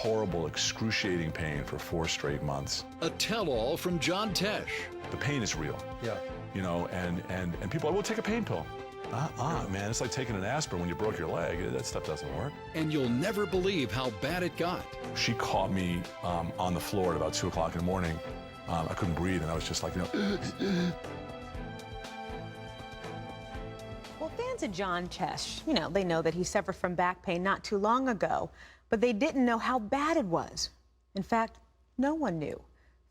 horrible, excruciating pain for 4 straight months. A tell-all from John Tesh. The pain is real. Yeah. You know, and people are, well, take a pain pill. Man, it's like taking an aspirin when you broke your leg. That stuff doesn't work. And you'll never believe how bad it got. She caught me on the floor at about 2 o'clock in the morning. I couldn't breathe, and I was just like, you know. Well, fans of John Tesh, you know, they know that he suffered from back pain not too long ago, but they didn't know how bad it was. In fact, no one knew.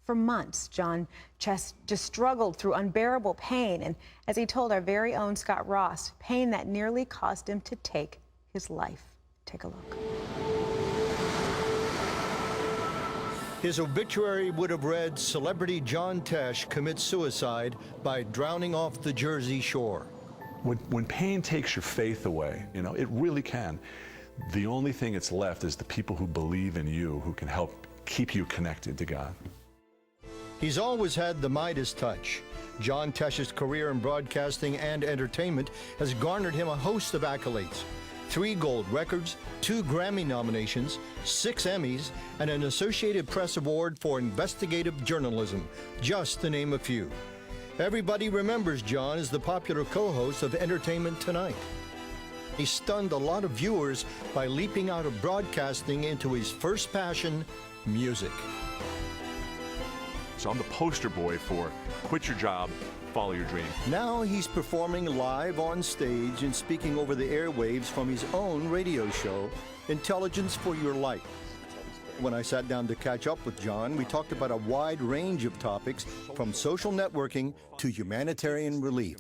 For months, John Tesh just struggled through unbearable pain, and as he told our very own Scott Ross, pain that nearly caused him to take his life. Take a look. His obituary would have read, "Celebrity John Tesh commits suicide by drowning off the Jersey shore." When pain takes your faith away, you know, it really can. The only thing that's left is the people who believe in you, who can help keep you connected to God. He's always had the Midas touch. John Tesh's career in broadcasting and entertainment has garnered him a host of accolades. 3 gold records, 2 Grammy nominations, 6 Emmys, and an Associated Press Award for investigative journalism, just to name a few. Everybody remembers John as the popular co-host of Entertainment Tonight. He stunned a lot of viewers by leaping out of broadcasting into his first passion, music. So I'm the poster boy for quit your job, follow your dream. Now he's performing live on stage and speaking over the airwaves from his own radio show, Intelligence for Your Life. When I sat down to catch up with John, we talked about a wide range of topics, from social networking to humanitarian relief.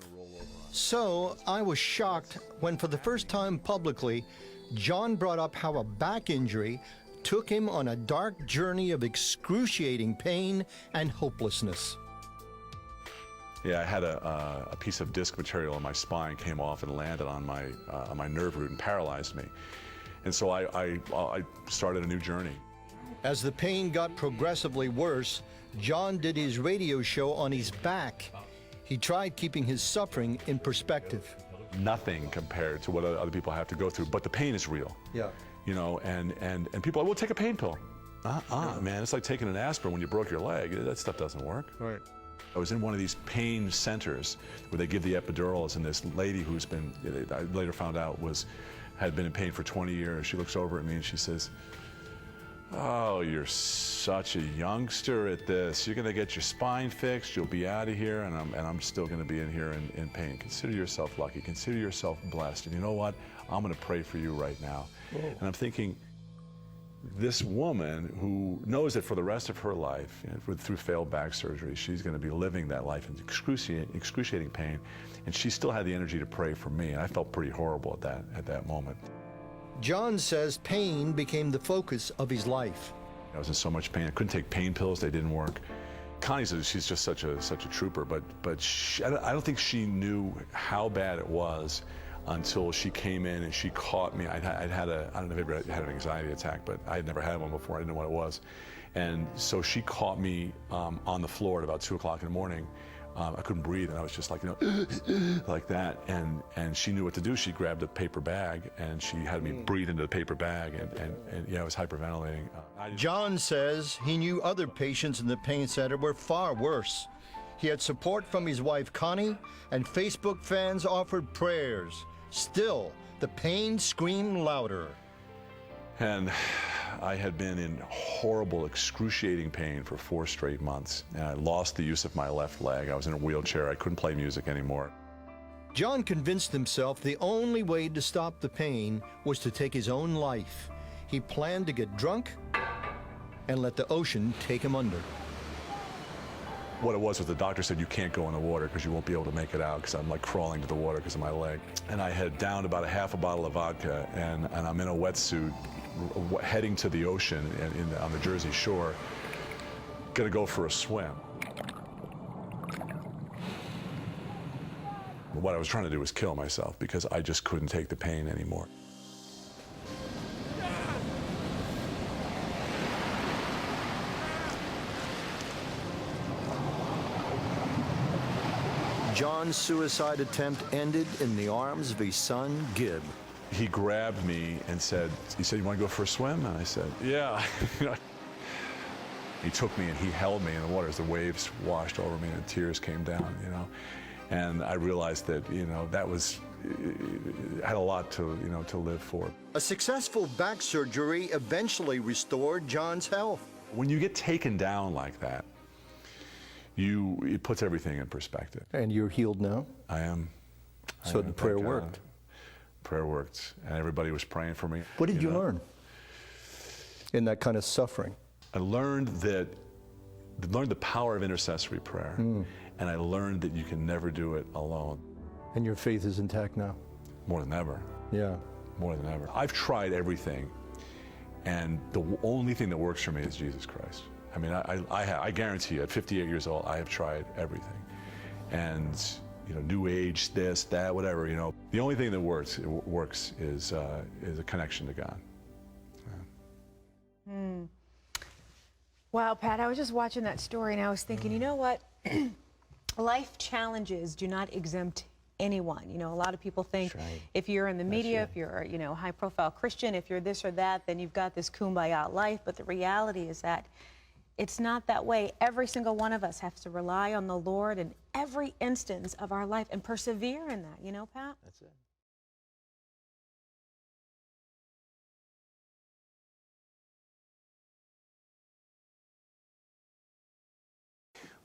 So I was shocked when, for the first time publicly, John brought up how a back injury took him on a dark journey of excruciating pain and hopelessness. Yeah, I had a piece of disc material in my spine, came off and landed on my nerve root and paralyzed me. And so I started a new journey. As the pain got progressively worse, John did his radio show on his back. He tried keeping his suffering in perspective. Nothing compared to what other people have to go through, but the pain is real. Yeah. You know, and people are, well, take a pain pill. Man, it's like taking an asprin when you broke your leg. That stuff doesn't work. Right. I was in one of these pain centers where they give the epidurals, and this lady who's been, I later found out, had been in pain for 20 years. She looks over at me and she says, "Oh, you're such a youngster at this. You're gonna get your spine fixed, you'll be out of here, and I'm still gonna be in here in pain. Consider yourself lucky, consider yourself blessed. And you know what? I'm gonna pray for you right now." Whoa. And I'm thinking, this woman who knows that for the rest of her life, through failed back surgery, she's gonna be living that life in excruciating pain, and she still had the energy to pray for me, and I felt pretty horrible at that moment. John says pain became the focus of his life. I was in so much pain. I couldn't take pain pills. They didn't work. Connie says she's just such a trooper, but I don't think she knew how bad it was until she came in and she caught me. I don't know if I had an anxiety attack, but I had never had one before. I didn't know what it was. And so she caught me on the floor at about 2 o'clock in the morning. I couldn't breathe, and I was just like, you know, like that. And she knew what to do. She grabbed a paper bag, and she had me breathe into the paper bag, and yeah, I was hyperventilating. John says he knew other patients in the pain center were far worse. He had support from his wife, Connie, and Facebook fans offered prayers. Still, the pain screamed louder. And I had been in horrible, excruciating pain for 4 straight months, and I lost the use of my left leg. I was in a wheelchair. I couldn't play music anymore. John convinced himself the only way to stop the pain was to take his own life. He planned to get drunk and let the ocean take him under. What it was the doctor said, you can't go in the water because you won't be able to make it out, because I'm like crawling to the water because of my leg. And I had downed about a half a bottle of vodka, and I'm in a wetsuit heading to the ocean on the Jersey shore, gonna go for a swim. What I was trying to do was kill myself because I just couldn't take the pain anymore. John's suicide attempt ended in the arms of his son, Gib. he grabbed me and said, "You want to go for a swim?" And I said, "Yeah." He took me and he held me in the water as the waves washed over me and tears came down, And I realized that, that was, I had a lot to, to live for. A successful back surgery eventually restored John's health. When you get taken down like that, it puts everything in perspective. And you're healed now? I am. So the prayer thank God. worked. Prayer worked, and everybody was praying for me. What did you learn in that kind of suffering? I learned the power of intercessory prayer, and I learned that you can never do it alone. And your faith is intact now? More than ever. Yeah. More than ever. I've tried everything, and the only thing that works for me is Jesus Christ. I mean, I guarantee you, at 58 years old, I have tried everything. And, New Age, this, that, whatever, The only thing that works is a connection to God. Yeah. Wow, Pat, I was just watching that story and I was thinking, you know what? Life challenges do not exempt anyone. A lot of people think if you're in the media, if you're a high-profile Christian, if you're this or that, then you've got this kumbaya life. But the reality is that it's not that way. Every single one of us has to rely on the Lord in every instance of our life and persevere in that, Pat? That's it.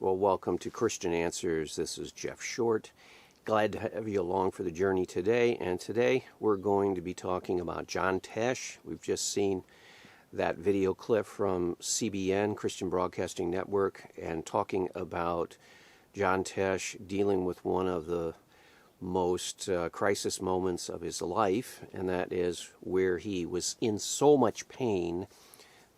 Well, welcome to Christian Answers. This is Jeff Short. Glad to have you along for the journey today. And today we're going to be talking about John Tesh. We've just seen that video clip from CBN, Christian Broadcasting Network, and talking about John Tesh dealing with one of the most crisis moments of his life, and that is where he was in so much pain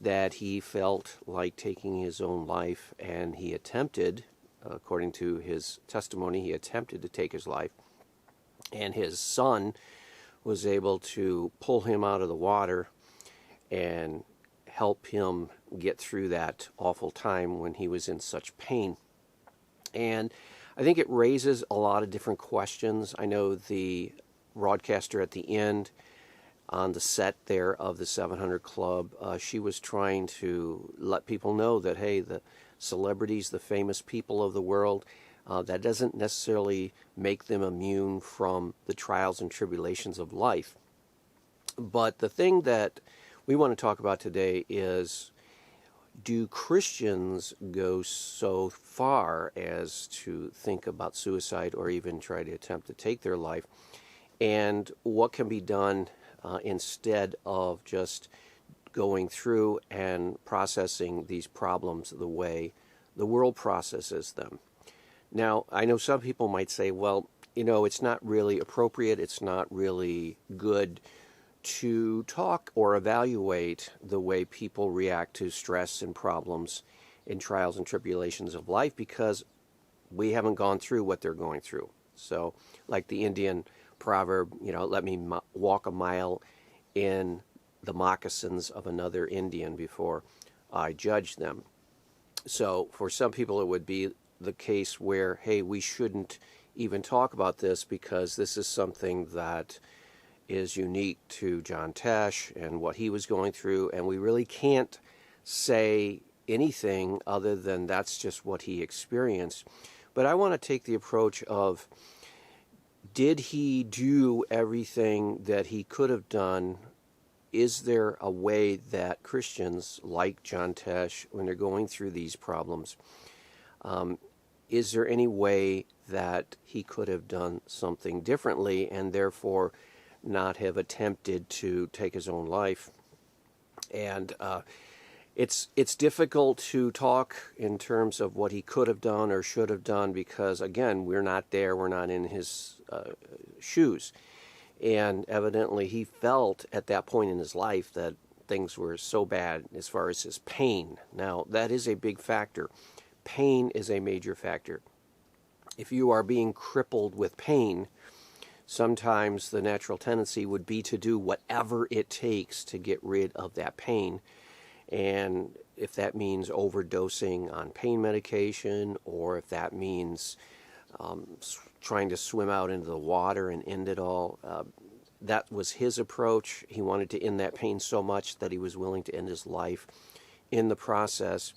that he felt like taking his own life, and he attempted, according to his testimony, he attempted to take his life, and his son was able to pull him out of the water and help him get through that awful time when he was in such pain. And I think it raises a lot of different questions. I know the broadcaster at the end on the set there of the 700 Club, she was trying to let people know that, hey, the celebrities, the famous people of the world, that doesn't necessarily make them immune from the trials and tribulations of life. But the thing that we want to talk about today is, do Christians go so far as to think about suicide or even try to attempt to take their life? And what can be done instead of just going through and processing these problems the way the world processes them? Now, I know some people might say, well, it's not really appropriate, it's not really good to talk or evaluate the way people react to stress and problems and trials and tribulations of life because we haven't gone through what they're going through. So, like the Indian proverb, let me walk a mile in the moccasins of another Indian before I judge them. So for some people it would be the case where, hey, we shouldn't even talk about this because this is something that is unique to John Tesh and what he was going through, and we really can't say anything other than that's just what he experienced. But I want to take the approach of, did he do everything that he could have done? Is there a way that Christians like John Tesh, when they're going through these problems, is there any way that he could have done something differently and therefore not have attempted to take his own life? And it's difficult to talk in terms of what he could have done or should have done because, again, we're not there, we're not in his shoes. And evidently he felt at that point in his life that things were so bad as far as his pain. Now, that is a big factor. Pain is a major factor. If you are being crippled with pain, sometimes the natural tendency would be to do whatever it takes to get rid of that pain. And if that means overdosing on pain medication, or if that means trying to swim out into the water and end it all, that was his approach. He wanted to end that pain so much that he was willing to end his life in the process.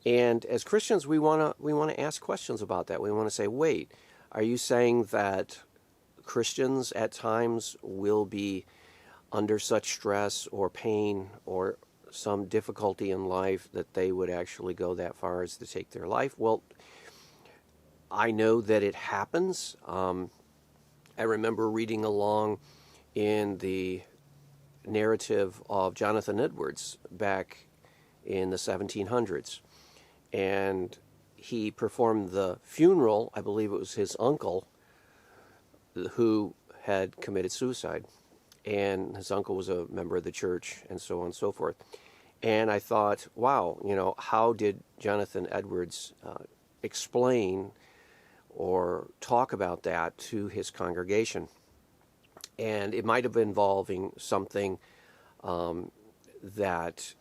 And as Christians, we want to ask questions about that. We want to say, wait, are you saying that Christians at times will be under such stress or pain or some difficulty in life that they would actually go that far as to take their life? Well, I know that it happens. I remember reading along in the narrative of Jonathan Edwards back in the 1700s. And he performed the funeral, I believe it was his uncle, who had committed suicide. And his uncle was a member of the church, and so on and so forth. And I thought, wow, how did Jonathan Edwards explain or talk about that to his congregation? And it might have been involving something that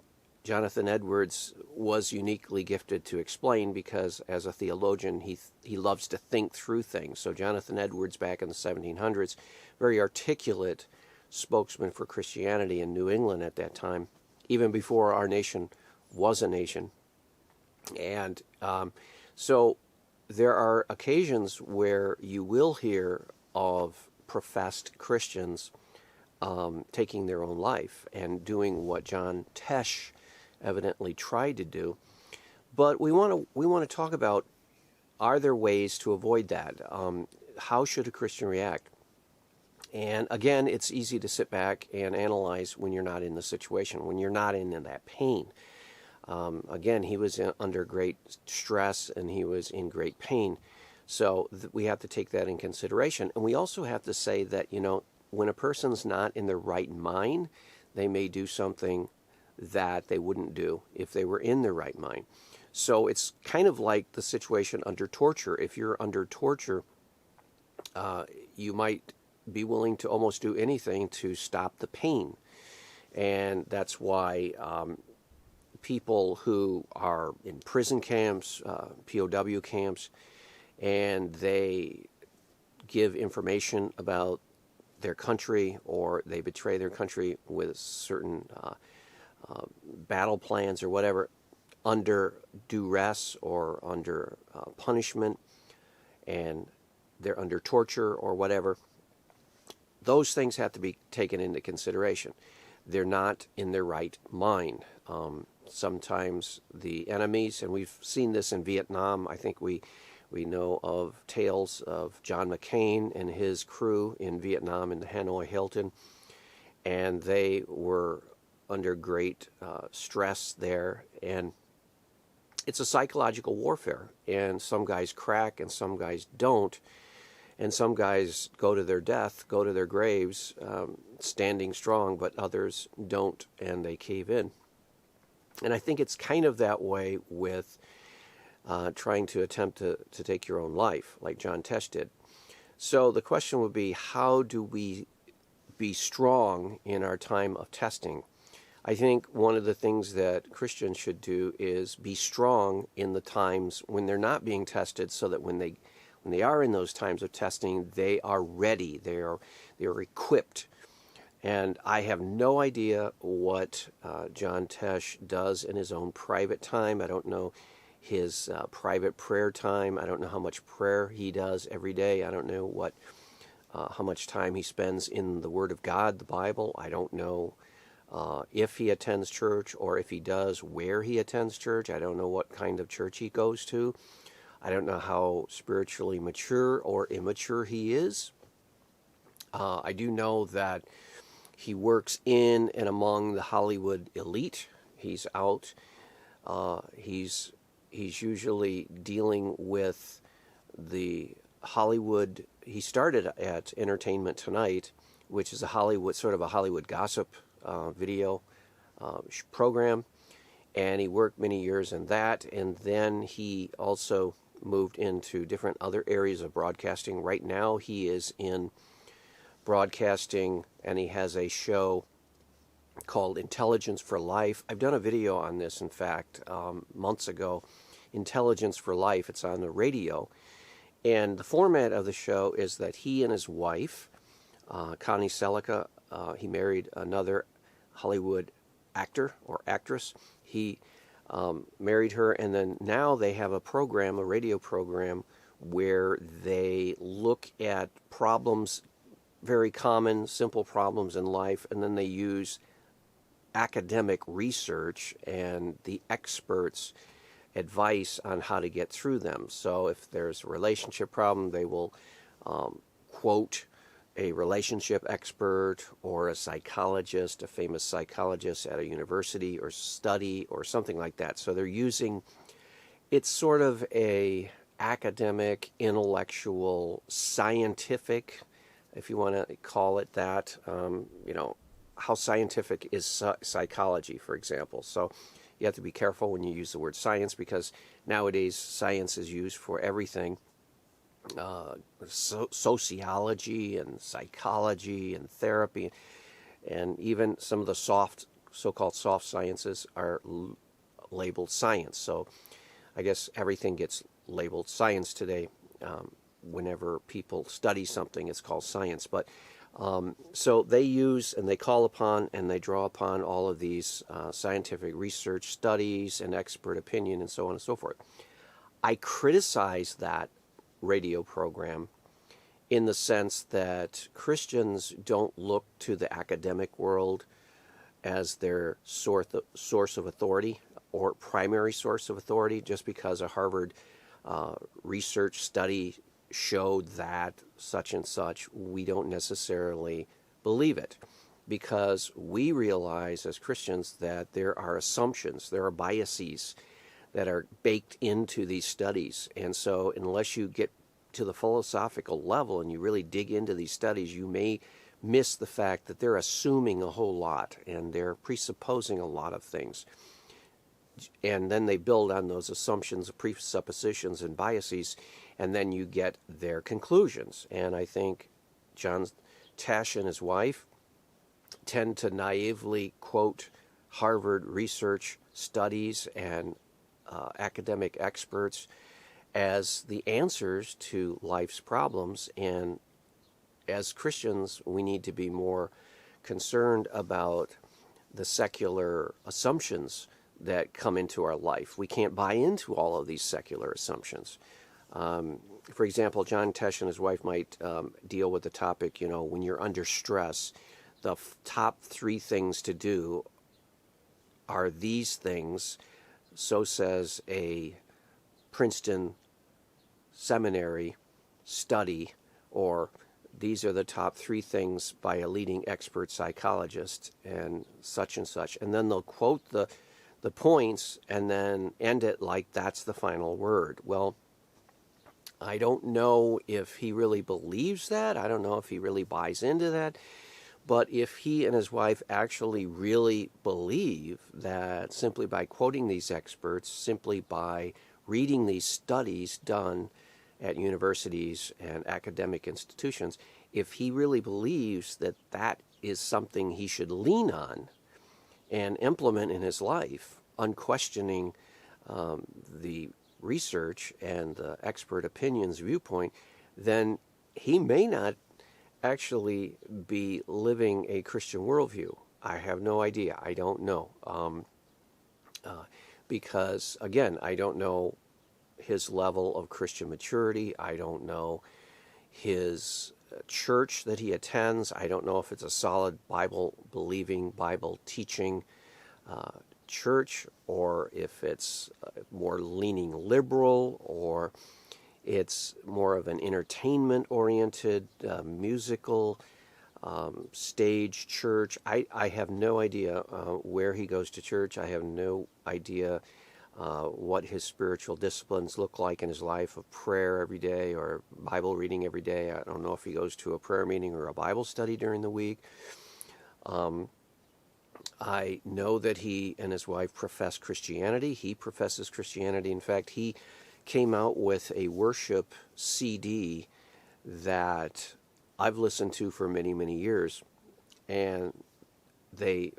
Jonathan Edwards was uniquely gifted to explain, because as a theologian, he loves to think through things. So Jonathan Edwards, back in the 1700s, very articulate spokesman for Christianity in New England at that time, even before our nation was a nation. And so there are occasions where you will hear of professed Christians taking their own life and doing what John Tesh evidently tried to do. But we want to talk about, are there ways to avoid that? How should a Christian react? And again, it's easy to sit back and analyze when you're not in the situation, when you're not in that pain. Again, he was under great stress and he was in great pain. So we have to take that in consideration. And we also have to say that, when a person's not in their right mind, they may do something that they wouldn't do if they were in their right mind. So it's kind of like the situation under torture. If you're under torture, you might be willing to almost do anything to stop the pain. And that's why people who are in prison camps, POW camps, and they give information about their country, or they betray their country with certain battle plans or whatever, under duress or under punishment, and they're under torture or whatever, those things have to be taken into consideration. They're not in their right mind. Sometimes the enemies, and we've seen this in Vietnam, I think we know of tales of John McCain and his crew in Vietnam in the Hanoi Hilton, and they were under great stress there, and it's a psychological warfare, and some guys crack and some guys don't, and some guys go to their death, go to their graves standing strong, but others don't, and they cave in. And I think it's kind of that way with trying to attempt to take your own life, like John Tesh did. So the question would be, how do we be strong in our time of testing? I think one of the things that Christians should do is be strong in the times when they're not being tested, so that when they are in those times of testing, they are ready, they are equipped. And I have no idea what John Tesh does in his own private time. I don't know his private prayer time. I don't know how much prayer he does every day. I don't know how much time he spends in the Word of God, the Bible. I don't know if he attends church, or if he does, where he attends church. I don't know what kind of church he goes to. I don't know how spiritually mature or immature he is. I do know that he works in and among the Hollywood elite. He's out. He's usually dealing with the Hollywood. He started at Entertainment Tonight, which is a Hollywood gossip video program, and he worked many years in that, and then he also moved into different other areas of broadcasting. Right now he is in broadcasting, and he has a show called Intelligence for Life. I've done a video on this, in fact, months ago. Intelligence for Life. It's on the radio, and the format of the show is that he and his wife Connie Selica. He married another Hollywood actor or actress. He married her, and then now they have a program, a radio program, where they look at problems, very common, simple problems in life, and then they use academic research and the experts' advice on how to get through them. So if there's a relationship problem, they will quote a relationship expert or a psychologist, a famous psychologist at a university or study or something like that. So they're using, it's sort of a academic, intellectual, scientific, if you want to call it that, how scientific is psychology, for example. So you have to be careful when you use the word science, because nowadays science is used for everything. Sociology and psychology and therapy, and even some of the so-called soft sciences are labeled science. So I guess everything gets labeled science today. Whenever people study something, it's called science. But so they use and they call upon and they draw upon all of these scientific research studies and expert opinion and so on and so forth. I criticize that radio program in the sense that Christians don't look to the academic world as their source of authority or primary source of authority. Just because a Harvard research study showed that such and such, we don't necessarily believe it, because we realize as Christians that there are assumptions, there are biases that are baked into these studies. And so unless you get to the philosophical level and you really dig into these studies, you may miss the fact that they're assuming a whole lot and they're presupposing a lot of things. And then they build on those assumptions, presuppositions, and biases, and then you get their conclusions. And I think John Tesh and his wife tend to naively quote Harvard research studies and academic experts as the answers to life's problems. And as Christians, we need to be more concerned about the secular assumptions that come into our life. We can't buy into all of these secular assumptions. For example, John Tesh and his wife might deal with the topic, when you're under stress, the top 3 things to do are these things. So says a Princeton seminary study, or these are the top 3 things by a leading expert psychologist, and such and such. And then they'll quote the points and then end it like that's the final word. Well, I don't know if he really believes that. I don't know if he really buys into that. But if he and his wife actually really believe that simply by quoting these experts, simply by reading these studies done at universities and academic institutions, if he really believes that that is something he should lean on and implement in his life, unquestioning the research and the expert opinions viewpoint, then he may not actually be living a Christian worldview. I have no idea. I don't know. Because, again, I don't know his level of Christian maturity. I don't know his church that he attends. I don't know if it's a solid Bible-believing, Bible-teaching church, or if it's more leaning liberal, or it's more of an entertainment-oriented, musical, stage church. I have no idea where he goes to church. I have no idea what his spiritual disciplines look like in his life of prayer every day or Bible reading every day. I don't know if he goes to a prayer meeting or a Bible study during the week. I know that he and his wife profess Christianity. He professes Christianity. In fact, he came out with a worship CD that I've listened to for many, many years. And they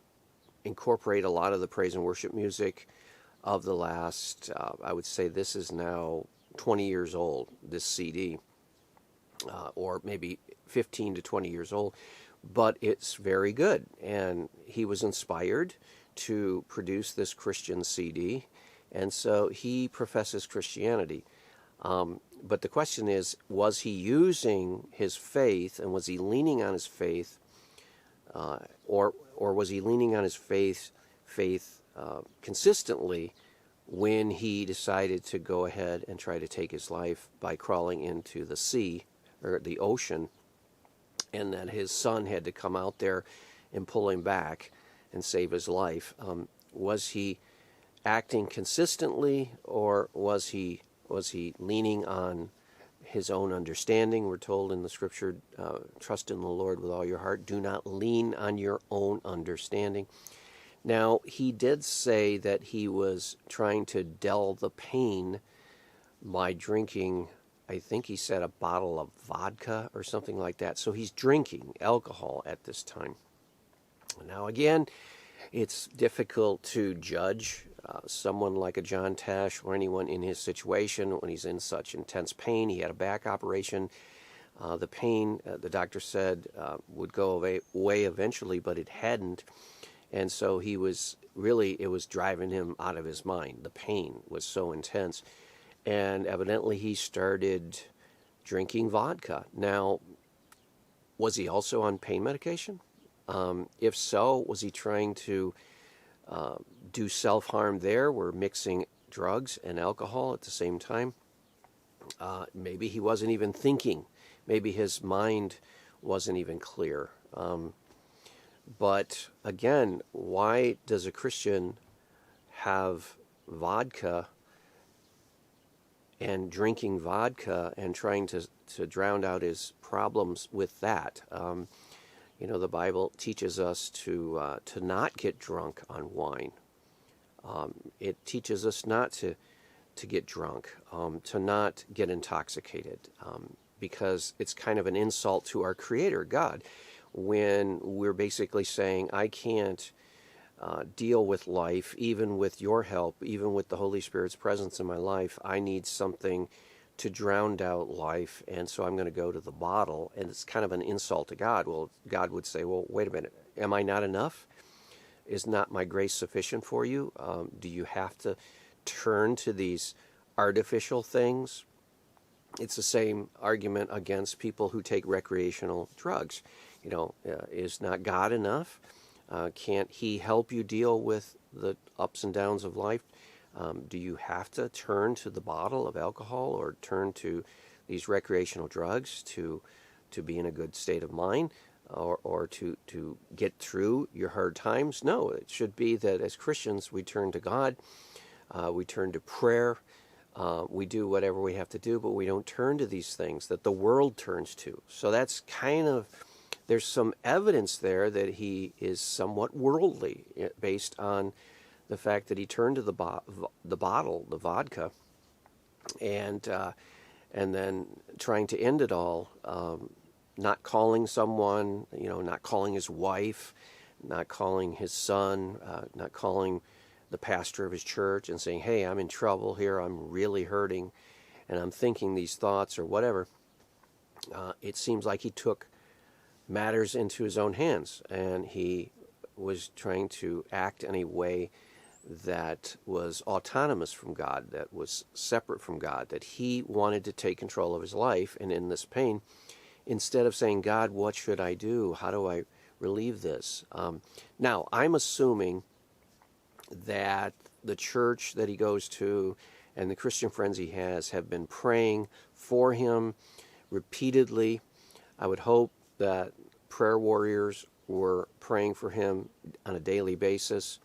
incorporate a lot of the praise and worship music of the last, I would say this is now 20 years old, this CD, or maybe 15 to 20 years old, but it's very good. And he was inspired to produce this Christian CD, and so he professes Christianity. But the question is, was he using his faith, and was he leaning on his faith, or was he leaning on his faith consistently when he decided to go ahead and try to take his life by crawling into the sea or the ocean, and that his son had to come out there and pull him back and save his life? Was he acting consistently, or was he leaning on his own understanding? We're told in the scripture, trust in the Lord with all your heart. Do not lean on your own understanding. Now, he did say that he was trying to dull the pain by drinking, I think he said, a bottle of vodka or something like that. So he's drinking alcohol at this time. Now, again, it's difficult to judge someone like a John Tesh or anyone in his situation when he's in such intense pain. He had a back operation. The pain, the doctor said, would go away eventually, but it hadn't. And so it was driving him out of his mind. The pain was so intense. And evidently he started drinking vodka. Now, was he also on pain medication? If so, was he trying to do self-harm there? We're mixing drugs and alcohol at the same time. Maybe he wasn't even thinking. Maybe his mind wasn't even clear. But again, why does a Christian have vodka and drinking vodka and trying to drown out his problems with that? The Bible teaches us to not get drunk on wine. It teaches us not to get drunk, to not get intoxicated, because it's kind of an insult to our Creator, God, when we're basically saying, I can't deal with life, even with your help, even with the Holy Spirit's presence in my life. I need something to drown out life, and so I'm going to go to the bottle, and it's kind of an insult to God. Well, God would say, well, wait a minute, am I not enough? Is not my grace sufficient for you? Do you have to turn to these artificial things? It's the same argument against people who take recreational drugs. Is not God enough? Can't He help you deal with the ups and downs of life? Do you have to turn to the bottle of alcohol or turn to these recreational drugs to be in a good state of mind, or to get through your hard times? No, it should be that as Christians we turn to God, we turn to prayer, we do whatever we have to do, but we don't turn to these things that the world turns to. So that's kind of, there's some evidence there that he is somewhat worldly, based on the fact that he turned to the bottle, the vodka, and then trying to end it all, not calling someone, not calling his wife, not calling his son, not calling the pastor of his church and saying, hey, I'm in trouble here, I'm really hurting, and I'm thinking these thoughts or whatever. It seems like he took matters into his own hands, and he was trying to act in a way that was autonomous from God, that was separate from God, that he wanted to take control of his life. And in this pain, instead of saying, God, what should I do? How do I relieve this? Now, I'm assuming that the church that he goes to and the Christian friends he has have been praying for him repeatedly. I would hope that prayer warriors were praying for him on a daily basis,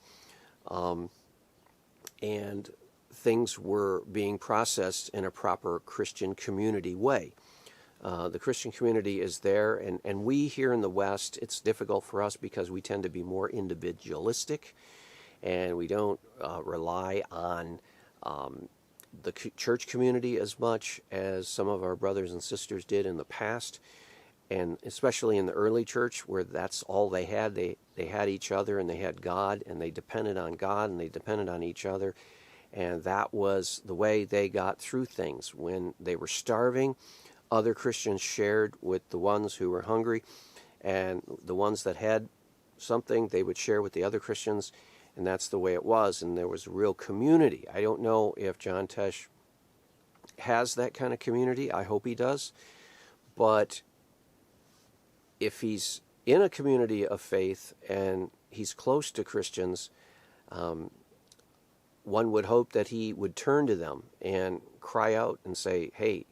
and things were being processed in a proper Christian community way. The Christian community is there, and we here in the West, it's difficult for us because we tend to be more individualistic, and we don't rely on the church community as much as some of our brothers and sisters did in the past. And especially in the early church, where that's all they had. They had each other, and they had God, and they depended on God, and they depended on each other. And that was the way they got through things. When they were starving, other Christians shared with the ones who were hungry, and the ones that had something they would share with the other Christians, and that's the way it was, and there was real community. I don't know if John Tesh has that kind of community. I hope he does. But if he's in a community of faith and he's close to Christians, one would hope that he would turn to them and cry out and say, hey,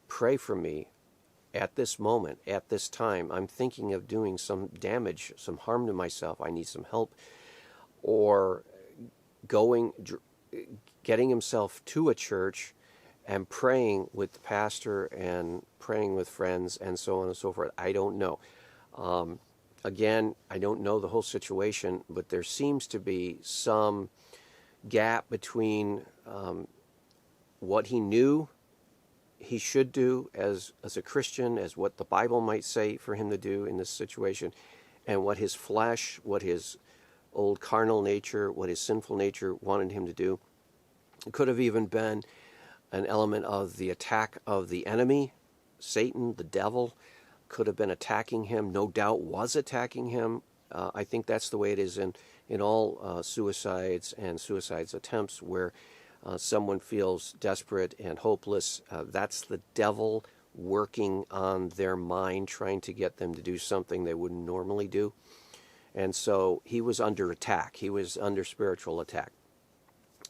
pray for me at this moment, at this time. I'm thinking of doing some damage, some harm to myself. I need some help. Or getting himself to a church and praying with the pastor and praying with friends and so on and so forth. I don't know. Again, I don't know the whole situation, but there seems to be some gap between what he knew he should do as a Christian, as what the Bible might say for him to do in this situation, and what his flesh, what his old carnal nature, what his sinful nature wanted him to do. It could have even been an element of the attack of the enemy, Satan, the devil, could have been attacking him, no doubt was attacking him. I think that's the way it is in all suicides and suicides attempts, where someone feels desperate and hopeless. That's the devil working on their mind, trying to get them to do something they wouldn't normally do. And so he was under attack. He was under spiritual attack.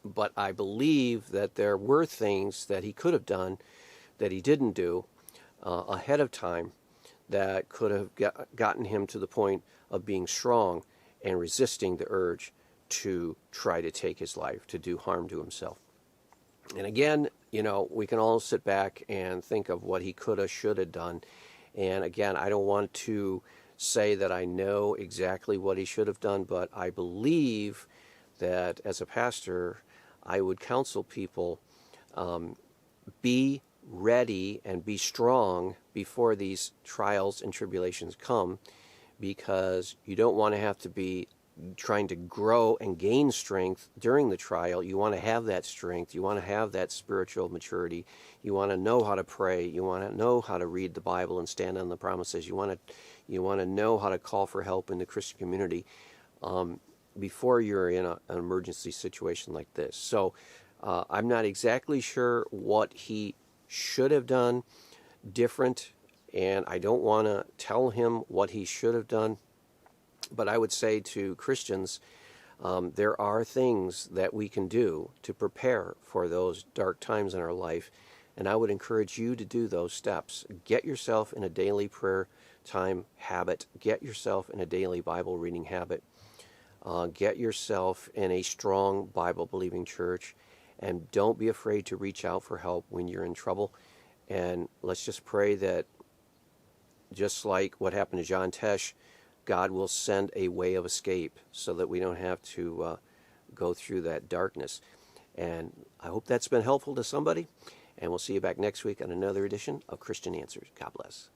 But I believe that there were things that he could have done that he didn't do ahead of time that could have gotten him to the point of being strong and resisting the urge to try to take his life, to do harm to himself. And again, we can all sit back and think of what he could have, should have done. And again, I don't want to say that I know exactly what he should have done, but I believe that as a pastor, I would counsel people, be ready and be strong before these trials and tribulations come, because you don't want to have to be trying to grow and gain strength during the trial. You want to have that strength. You want to have that spiritual maturity. You want to know how to pray. You want to know how to read the Bible and stand on the promises. You want to know how to call for help in the Christian community before you're in an emergency situation like this. So I'm not exactly sure what he should have done different, and I don't want to tell him what he should have done. But I would say to Christians, there are things that we can do to prepare for those dark times in our life, and I would encourage you to do those steps. Get yourself in a daily prayer time habit. Get yourself in a daily Bible reading habit. Get yourself in a strong Bible-believing church, and don't be afraid to reach out for help when you're in trouble. And let's just pray that, just like what happened to John Tesh, God will send a way of escape so that we don't have to go through that darkness. And I hope that's been helpful to somebody. And we'll see you back next week on another edition of Christian Answers. God bless.